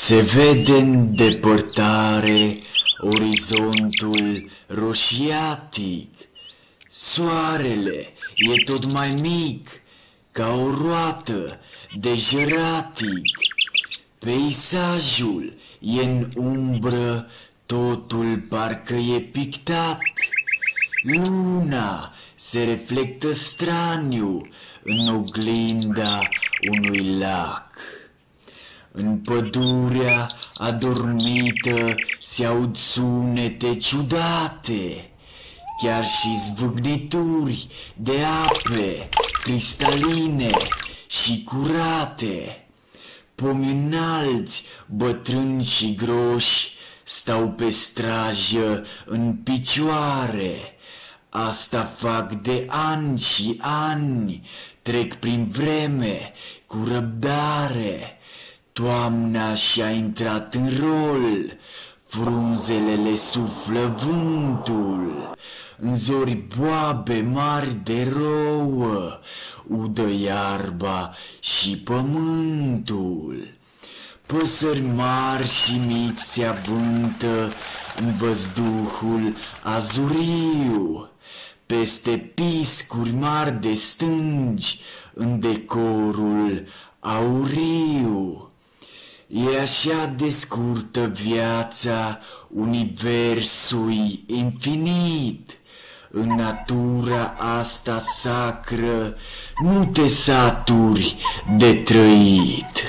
Se vede în depărtare orizontul roșiatic. Soarele e tot mai mic, ca o roată de jeratic. Peisajul e în umbră, totul parcă e pictat. Luna se reflectă straniu în oglinda unui lac. În pădurea adormită se aud sunete ciudate, chiar și zvâgnituri de ape cristaline și curate. Pomi înalți, bătrâni și groși stau pe strajă în picioare. Asta fac de ani și ani, trec prin vreme cu răbdare. Toamna și-a intrat în rol, frunzele le suflă vântul, în zori boabe mari de rouă udă iarba și pământul. Păsări mari și mici se avântă în văzduhul azuriu, peste piscuri mari de stângi în decorul auriu. E așa de scurtă viața universului infinit. În natura asta sacră nu te saturi de trăit.